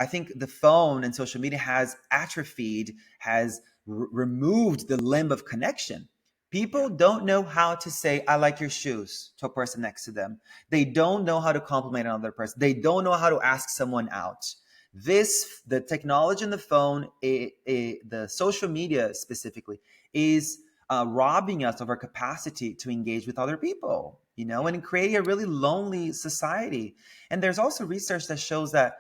I think the phone and social media has atrophied, has removed the limb of connection. People don't know how to say, I like your shoes to a person next to them. They don't know how to compliment another person. They don't know how to ask someone out. The technology on the phone, the social media specifically, is robbing us of our capacity to engage with other people, and creating a really lonely society. And there's also research that shows that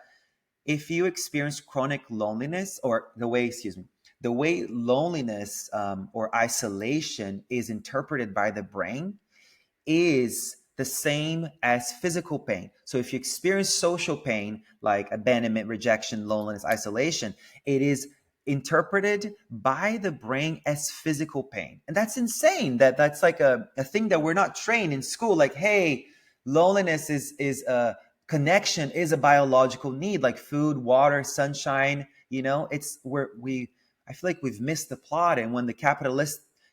if you experience chronic loneliness, or the way loneliness or isolation is interpreted by the brain is the same as physical pain. So if you experience social pain like abandonment, rejection, loneliness, isolation, it is interpreted by the brain as physical pain. And that's insane. That's like a thing that we're not trained in school. Like, hey, loneliness is a connection, is a biological need, like food, water, sunshine. It's where I feel like we've missed the plot. And when the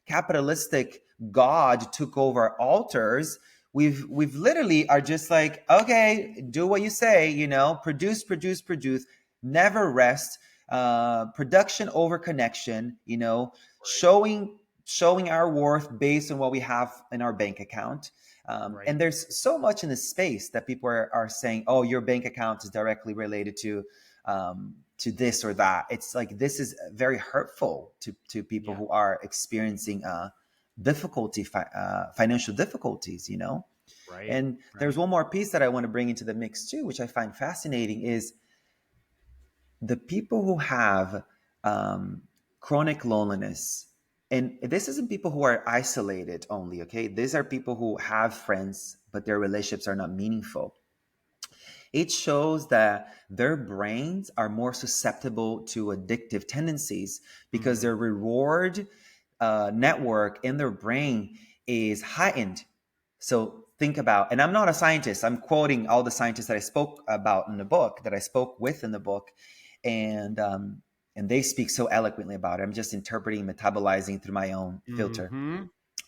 capitalistic God took over our altars, we've literally are just like, okay, do what you say, produce, never rest, production over connection, showing our worth based on what we have in our bank account. And there's so much in the space that people are saying, oh, your bank account is directly related to this or that. It's like, this is very hurtful to people who are experiencing financial difficulties, Right. And there's one more piece that I want to bring into the mix too, which I find fascinating, is the people who have chronic loneliness. And this isn't people who are isolated only, okay? These are people who have friends, but their relationships are not meaningful. It shows that their brains are more susceptible to addictive tendencies because their reward network in their brain is heightened. So think about, and I'm not a scientist, I'm quoting all the scientists that I spoke about in the book, that I spoke with in the book, and they speak so eloquently about it. I'm just interpreting, metabolizing through my own filter.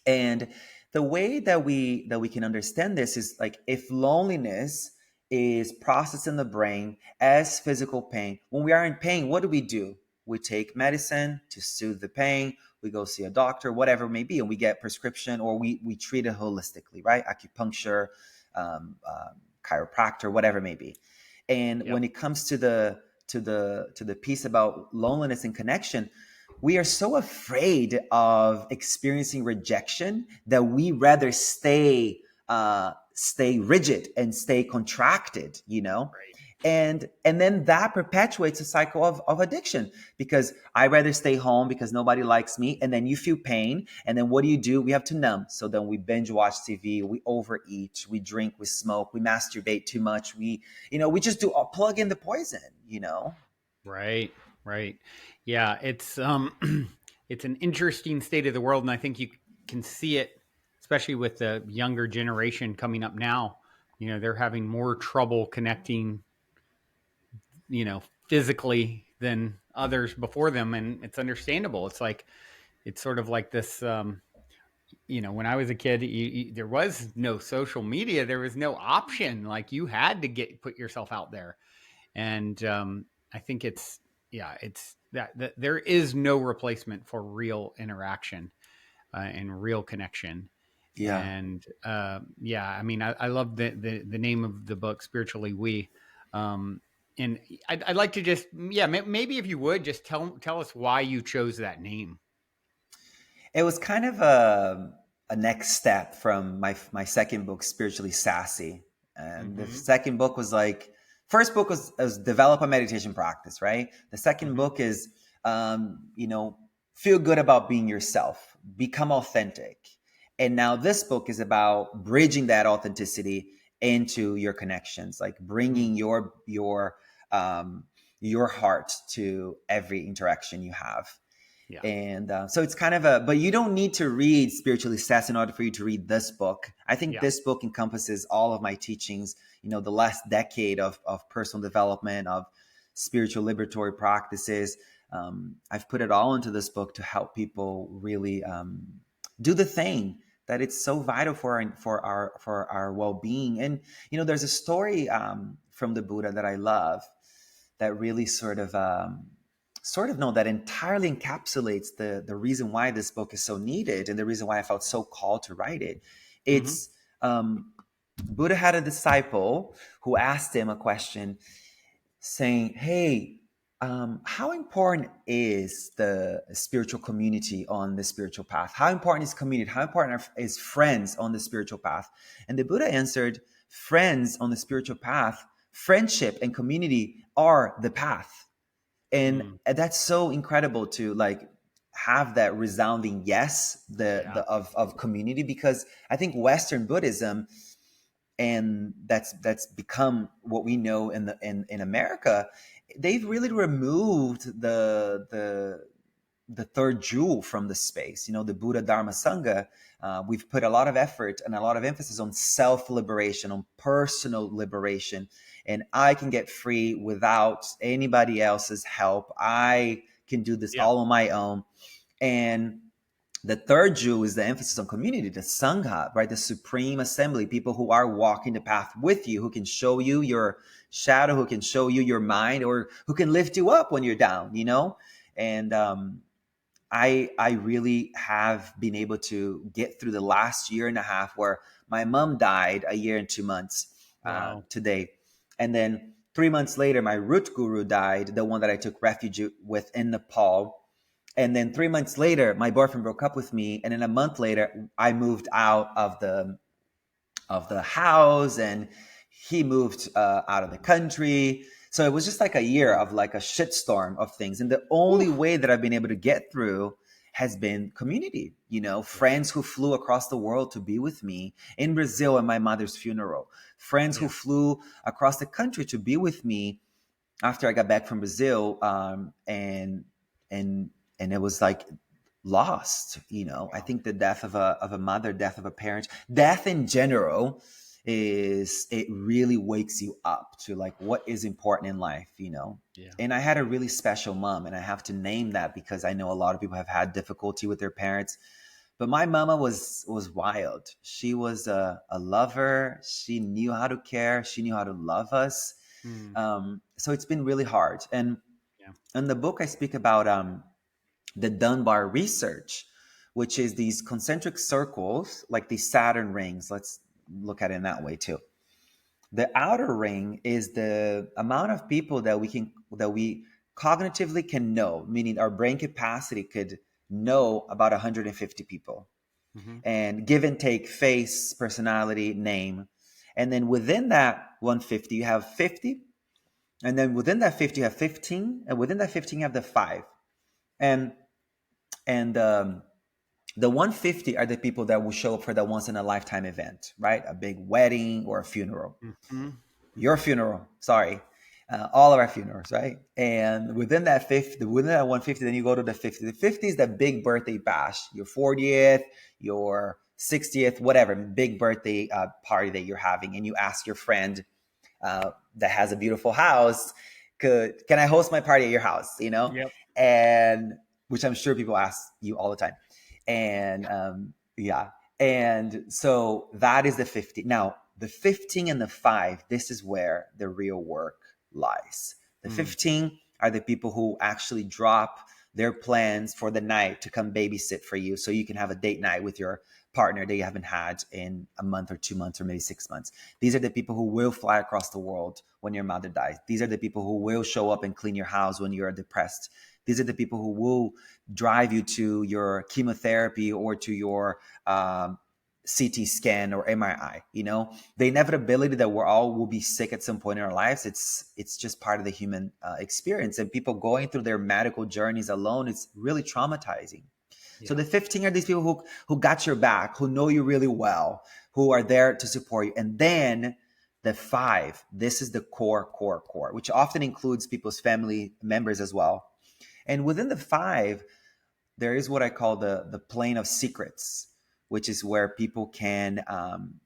And the way that we can understand this is like, if loneliness is processed in the brain as physical pain, when we are in pain, what do? We take medicine to soothe the pain. We go see a doctor, whatever it may be, and we get prescription, or we treat it holistically, right? Acupuncture, chiropractor, whatever it may be. And when it comes to the piece about loneliness and connection, we are so afraid of experiencing rejection that we rather stay rigid and stay contracted, and then that perpetuates a cycle of addiction, because I rather stay home because nobody likes me, and then you feel pain, and then what do? We have to numb. So then we binge watch TV, we overeat, we drink, we smoke, we masturbate too much, we just plug in the poison. Right. Yeah, it's it's an interesting state of the world, and I think you can see it, especially with the younger generation coming up now. They're having more trouble connecting, physically than others before them, and it's understandable. It's sort of like this. When I was a kid, there was no social media. There was no option. Like, you had to put yourself out there, and I think it's that there is no replacement for real interaction and real connection. Yeah. And I mean, I love the name of the book, Spiritually We. And I'd like to just, maybe if you would just tell us why you chose that name. It was kind of a next step from my second book, Spiritually Sassy. And the second book was like, first book was develop a meditation practice, right? The second book is, feel good about being yourself, become authentic. And now this book is about bridging that authenticity into your connections, like bringing your heart to every interaction you have. Yeah. And so it's kind of but you don't need to read Spiritually Sassy in order for you to read this book. I think this book encompasses all of my teachings, the last decade of personal development, of spiritual liberatory practices. I've put it all into this book to help people really do the thing that it's so vital for our well-being. And, there's a story from the Buddha that I love, that really no, that entirely encapsulates the reason why this book is so needed and the reason why I felt so called to write it. Mm-hmm. It's Buddha had a disciple who asked him a question saying, hey, how important is the spiritual community on the spiritual path? How important is community? How important is friends on the spiritual path? And the Buddha answered, friends on the spiritual path, friendship and community are the path. And Mm. that's so incredible to like have that resounding yes, Yeah. of community, because I think Western Buddhism, and that's become what we know in America, they've really removed the third jewel from the space. You know, the Buddha Dharma Sangha. We've put a lot of effort and a lot of emphasis on self liberation, on personal liberation, and I can get free without anybody else's help. I can do this Yep. all on my own. And the third jewel is the emphasis on community, the Sangha, right? The supreme assembly, people who are walking the path with you, who can show you your shadow, who can show you your mind, or who can lift you up when you're down, you know? And I really have been able to get through the last year and a half where my mom died a year and 2 months Wow. today. And then 3 months later, my root guru died, the one that I took refuge with in Nepal. And then 3 months later, my boyfriend broke up with me. And then a month later, I moved out of the house, and he moved out of the country. So it was just like a year of like a shitstorm of things. And the only Whew. way that I've been able to get through has been community, you know, Yeah. friends who flew across the world to be with me in Brazil at my mother's funeral, friends who Yeah. flew across the country to be with me after I got back from Brazil, and and it was like lost. You know, I Wow. think the death of a mother, death of a parent, death in general, is it really wakes you up to like what is important in life. You know, Yeah. and I had a really special mom, and I have to name that because I know a lot of people have had difficulty with their parents. But my mama was wild. She was a lover. She knew how to care. She knew how to love us. Mm. So it's been really hard. And Yeah. in the book, I speak about the Dunbar research, which is these concentric circles, like these Saturn rings. Let's look at it in that way too. The outer ring is the amount of people that we cognitively can know, meaning our brain capacity could know about 150 people, Mm-hmm. and give and take face, personality, name. And then within that 150, you have 50. And then within that 50, you have 15. And within that 15, you have the five. And and the 150 are the people that will show up for that once in a lifetime event, right? A big wedding or a funeral. Mm-hmm. Your funeral, sorry. All of our funerals, right? And within that 50, within that 150, then you go to the 50. The 50 is that big birthday bash, your 40th, your 60th, whatever, big birthday party that you're having. And you ask your friend that has a beautiful house, can I host my party at your house? You know, Yep. and which I'm sure people ask you all the time. And yeah, and so that is the 50. Now the 15 and the 5, this is where the real work lies. The Mm. 15 are the people who actually drop their plans for the night to come babysit for you so you can have a date night with your partner that you haven't had in a month or 2 months or maybe 6 months. These are the people who will fly across the world when your mother dies. These are the people who will show up and clean your house when you're depressed. These are the people who will drive you to your chemotherapy or to your CT scan or MRI. You know, the inevitability that we're all will be sick at some point in our lives. It's just part of the human experience. And people going through their medical journeys alone, it's really traumatizing. So Yeah. the 15 are these people who got your back, who know you really well, who are there to support you. And then the 5, this is the core, which often includes people's family members as well. And within the 5, there is what I call the plane of secrets, which is where people can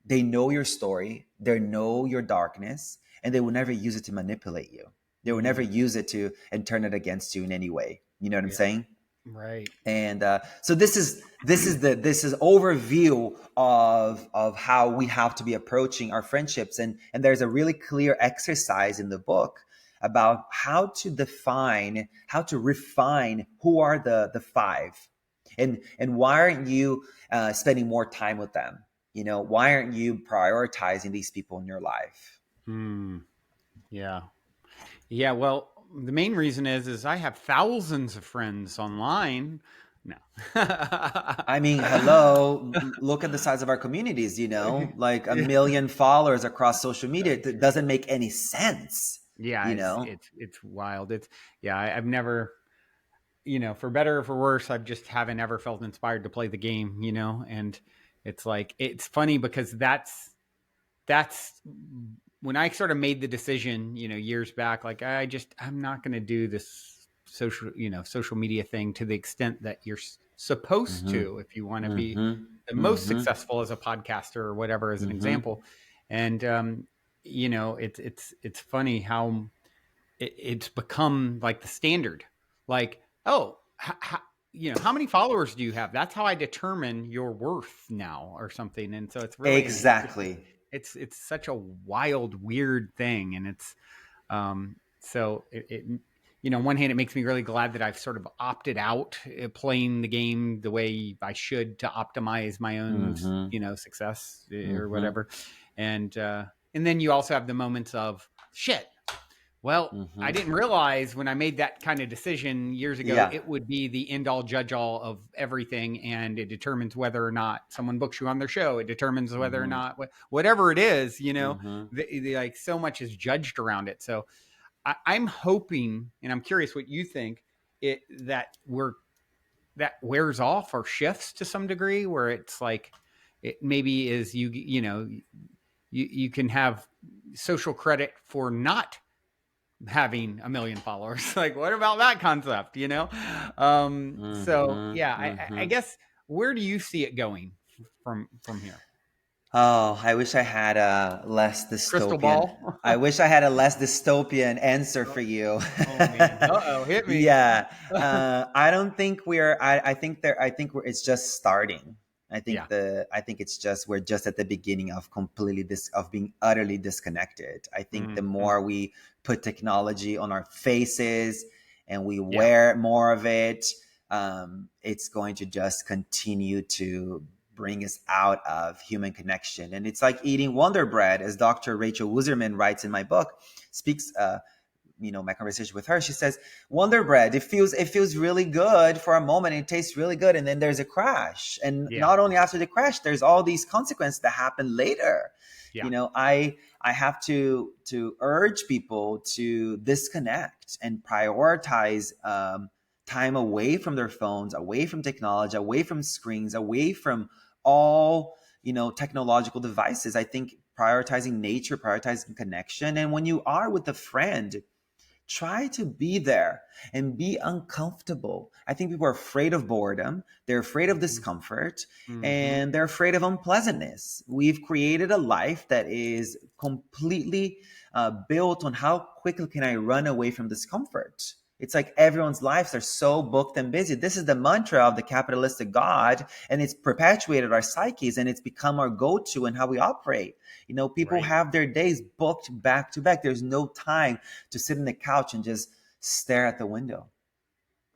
they know your story, they know your darkness, and they will never use it to manipulate you. They will never Mm. use it to and turn it against you in any way. You know what I'm Yeah. saying? Right. And so this is overview of how we have to be approaching our friendships, and there's a really clear exercise in the book about how to refine who are the five, and why aren't you spending more time with them? Why aren't you prioritizing these people in your life? Hmm. Yeah. Yeah. Well, the main reason is I have thousands of friends online. No. I mean, hello, look at the size of our communities, like a million followers across social media. It doesn't make any sense, Yeah, you it's know? it's it's wild. I've never, for better or for worse, I just haven't ever felt inspired to play the game, and it's like it's funny because that's when I sort of made the decision, years back, like I'm not going to do this social media thing to the extent that you're supposed Mm-hmm. to if you want to be Mm-hmm. the most Mm-hmm. successful as a podcaster or whatever, as an Mm-hmm. example. And it's funny how it's become like the standard. Like, oh, how many followers do you have? That's how I determine your worth now, or something. And so it's really interesting. Exactly. It's such a wild, weird thing, and it's so on one hand, it makes me really glad that I've sort of opted out playing the game the way I should to optimize my own, Mm-hmm. success or Mm-hmm. whatever. And then you also have the moments of shit. Well, I Mm-hmm. didn't realize when I made that kind of decision years ago, Yeah. it would be the end all judge all of everything. And it determines whether or not someone books you on their show. It determines whether or Mm-hmm. not, whatever it is, Mm-hmm. like so much is judged around it. So I'm hoping, and I'm curious what you think, that that wears off or shifts to some degree, where it's like, it maybe is you can have social credit for not having a million followers. Like, what about that concept? So Mm-hmm. yeah, I Mm-hmm. guess, where do you see it going from here? Oh, I wish I had a less Crystal dystopian. ball. I wish I had a less dystopian answer for you. Oh man. Uh-oh, hit me. Yeah, I don't think we're. I think there. I think it's just starting. Yeah. I think it's just we're just at the beginning of of being utterly disconnected. I think the Mm-hmm. more we put technology on our faces and we Yeah. wear more of it, it's going to just continue to bring us out of human connection. And it's like eating Wonder Bread, as Dr. Rachel Wuzerman writes in my book, speaks, my conversation with her. She says, Wonder Bread, it feels really good for a moment. It tastes really good. And then there's a crash. And Yeah. not only after the crash, there's all these consequences that happen later. Yeah. I have to urge people to disconnect and prioritize time away from their phones, away from technology, away from screens, away from all technological devices. I think prioritizing nature, prioritizing connection, and when you are with a friend, try to be there and be uncomfortable. I think people are afraid of boredom, they're afraid of discomfort, Mm-hmm. and they're afraid of unpleasantness. We've created a life that is completely built on how quickly can I run away from discomfort. It's like everyone's lives are so booked and busy. This is the mantra of the capitalistic God, and it's perpetuated our psyches, and it's become our go-to and how we operate. People Right. have their days booked back to back. There's no time to sit on the couch and just stare at the window.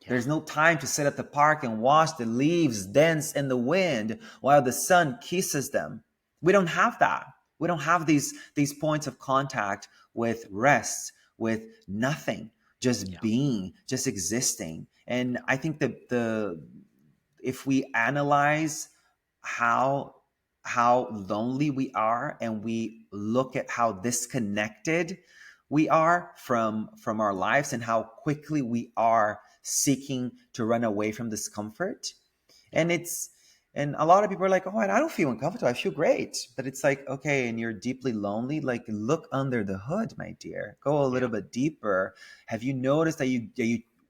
Yeah. There's no time to sit at the park and watch the leaves dance in the wind while the sun kisses them. We don't have that. We don't have these points of contact with rest, with nothing, just Yeah. being, just existing. And I think that the if we analyze how lonely we are, and we look at how disconnected we are from our lives, and how quickly we are seeking to run away from discomfort, Yeah. and a lot of people are like, oh, I don't feel uncomfortable, I feel great. But it's like, okay, and you're deeply lonely, like, look under the hood, my dear, go a Yeah. little bit deeper. Have you noticed that you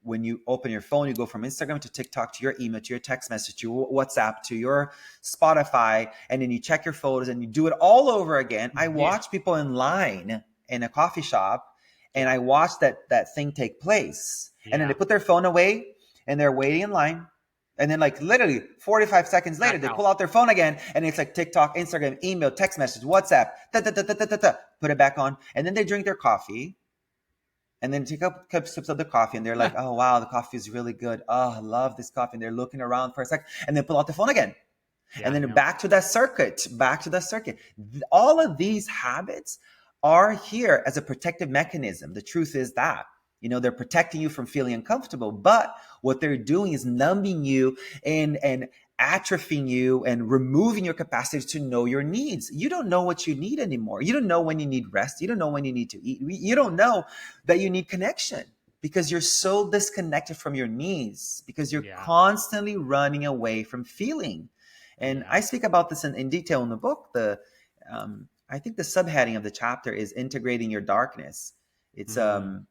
when you open your phone, you go from Instagram to TikTok to your email to your text message to your WhatsApp to your Spotify, and then you check your photos and you do it all over again. I Yeah. watch people in line in a coffee shop, and Yeah. I watch that thing take place. And then they Yeah. put their phone away and they're waiting in line. And then, like, literally 45 seconds later, Back they out. pull out their phone again, and it's like TikTok, Instagram, email, text message, WhatsApp, put it back on. And then they drink their coffee, and then take up sips of the coffee, and they're like, oh wow, the coffee is really good. Oh, I love this coffee. And they're looking around for a second, and then pull out the phone again. And Yeah, then no. back to that circuit. All of these habits are here as a protective mechanism. The truth is that, they're protecting you from feeling uncomfortable, but what they're doing is numbing you and atrophying you and removing your capacity to know your needs. You don't know what you need anymore. You don't know when you need rest. You don't know when you need to eat. You don't know that you need connection because you're so disconnected from your needs, because you're Yeah. constantly running away from feeling. And Yeah. I speak about this in detail in the book. I think the subheading of the chapter is integrating your darkness. It's Mm.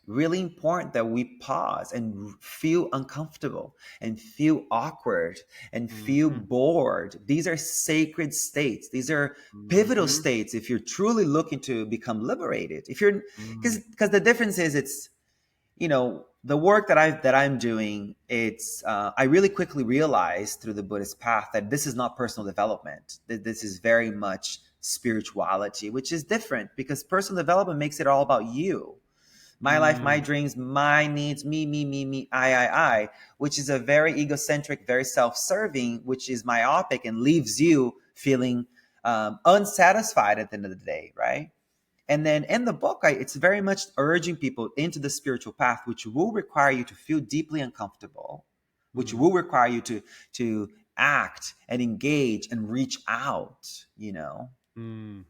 really important that we pause and feel uncomfortable and feel awkward and feel Mhm. bored. These are sacred states. These are pivotal Mhm. states if you're truly looking to become liberated. If you're, Mm. because the difference is, it's, the work that I'm doing, it's I really quickly realized through the Buddhist path that this is not personal development. This is very much spirituality, which is different because personal development makes it all about you. My life, my Mm. dreams, my needs, me, I, which is a very egocentric, very self-serving, which is myopic and leaves you feeling unsatisfied at the end of the day, right? And then in the book, it's very much urging people into the spiritual path, which will require you to feel deeply uncomfortable, which Mm. will require you to act and engage and reach out. Mm.